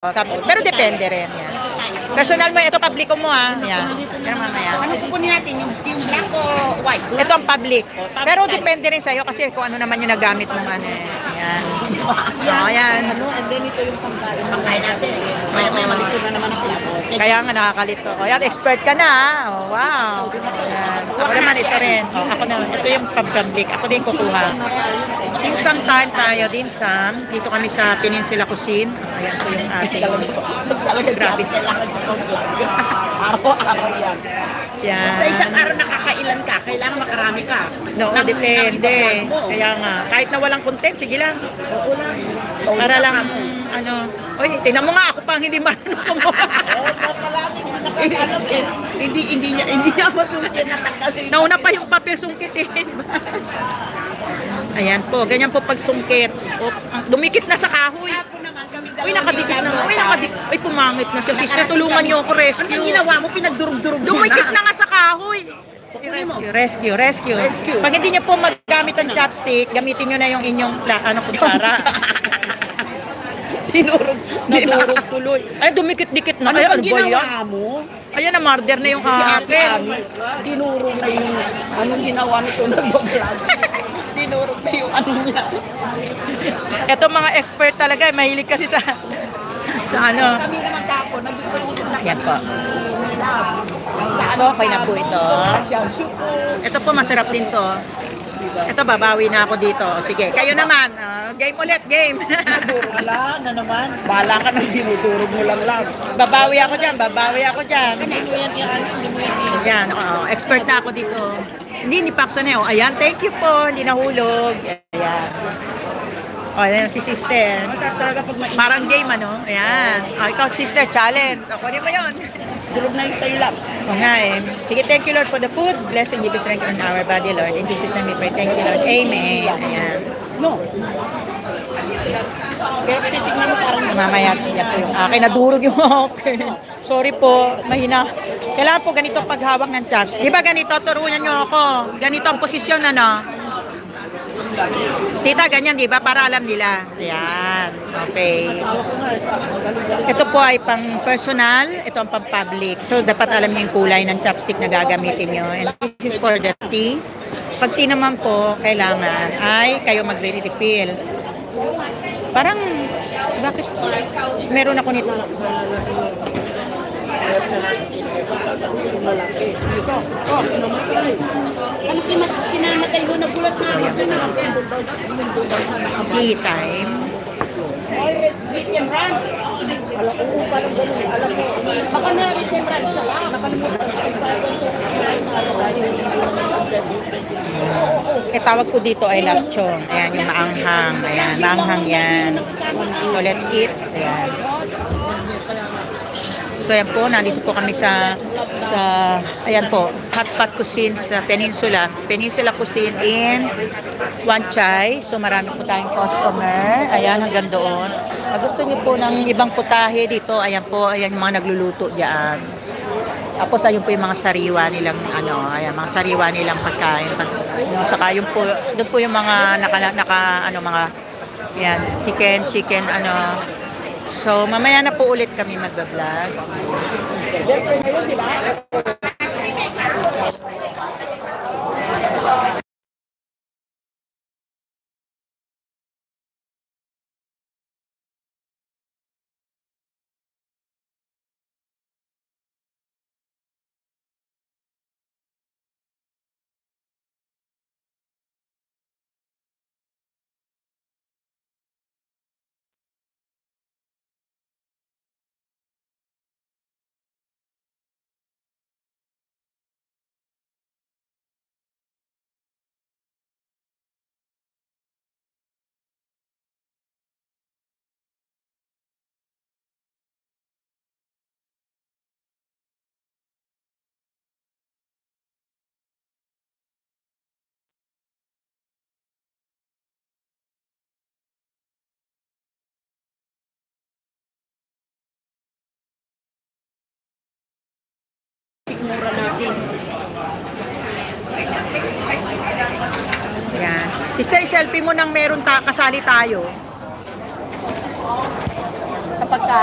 Pero depende rin yan. Personal mo, ito publiko mo ha. Yan. Yan mamaya. Ano kukunin natin? Yung black o white? Ito ang public. Pero depende rin sa'yo kasi kung ano naman yung nagamit mong ano eh. Yan. Ayan. And then ito yung pangkain. Pangkain natin. May malito na naman ang plato. Kaya nga nakakalito. Ayan, expert ka na ha. Oh, wow. Ayan. Ako naman ito rin. Oh, ako naman. Ito yung public. Ako din kukuha. Dim sum time tayo. Dim sum. Dito kami sa Peninsula Cuisine. Ayan po yung ating. Grabe. Araw-araw yan. Yan. Sa isang araw nakakailan ka, kailangan makarami ka. No, depende. Kaya nga, kahit na walang content, sige lang. Para lang, ano, oy, tingnan mo nga ako pang hindi marunong kumuha. Hindi niya masungkit na tagalin. Nauna pa yung papel sungkitin. Ayan po, ganyan po pag sungkit. O, dumikit na sa kahoy. Uy, nakadikit na. Uy, nakadikit. Uy, pumangit na siya. Sister, tulungan niyo ako, rescue. Ano ginawa mo? Pinagdurog-durog mo na. Dumikit na nga sa kahoy. Rescue. Pag hindi niyo po maggamit ang chopstick, gamitin niyo na yung inyong kutsara. Nadurog tuloy. Ay, dumikit-dikit na. Ay, ano ba yan? Mo? Ayan na, murder na yung akin. Dinurog na yung anong ginawa nito nag-vlog. Dinurog na yung ano niya. Ito mga expert talaga, mahilig kasi sa ano. Kami naman kako, nag-ipon na. Yan po. So, okay na po ito. Ito po, masarap din to. Ito, babawi na ako dito. Sige, kayo naman. Game ulit, game. Wala na naman. Bahala ka nang dinudurog mo lang. Babawi ako dyan. Hindi mo yan. Yan, expert na ako dito. Hindi, nipaksa na yun. Ayan, thank you po. Hindi nahulog. Ayan. O, ayan si sister. Parang game, ano? Ayan. Ikaw, sister, challenge. Ako din mo yun. Durog na yung tayo lang. O nga eh. Sige, thank you Lord for the food. Bless and give us strength in our body, Lord. In Jesus' name we pray. Thank you, Lord. Amen. Ayan. No. Kaya tinitignan mo parang Mamaya, yan po yung akin. Nadurog yung akin. Sorry po, mahina. Kailangan po ganito paghawak ng chops. Di ba ganito? Turuan nyo ako. Ganito ang posisyon, ano? Tita, ganyan, di ba? Para alam nila. Ayan. Okay. Ito po ay pang personal. Ito ang pang public. So, dapat alam niyo yung kulay ng chopstick na gagamitin nyo. And this is for the tea. Pag tea naman po, kailangan ay kayo magre-refill. Parang, bakit? Meron ako nito. ano kinamatay mo na bulat na Tea time. Ritten run. Alam ko parang ganun. Alam ko. Baka na ritten run sa lang. Nakalimutan. Tawag ko dito ay lechon. Ayan, yung maanghang. Ayan, maanghang yan. So, let's eat. Ayan. So, ayan po, nandito po kami sa ayan po, Hot Pot Cuisine sa Peninsula Cuisine in Wan Chai. So, marami po tayong customer. Ayan, hanggang doon. Pag gusto niyo po ng ibang putahe dito, ayan po, ayan yung mga nagluluto diyan. Tapos, ayun po yung mga sariwa nilang, ayan, mga sariwa nilang pagkain. Saka yung po, doon po yung mga mga, ayan, chicken, So, mamaya na po ulit kami mag-vlog. Mura natin. Ayan. Sister, selfie mo nang meron kasali tayo. Sa pagka